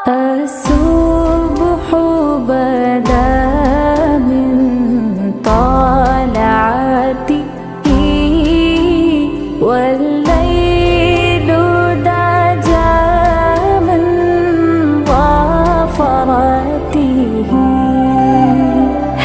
الصبح بدا من طلعته والليل دجى من ظفرته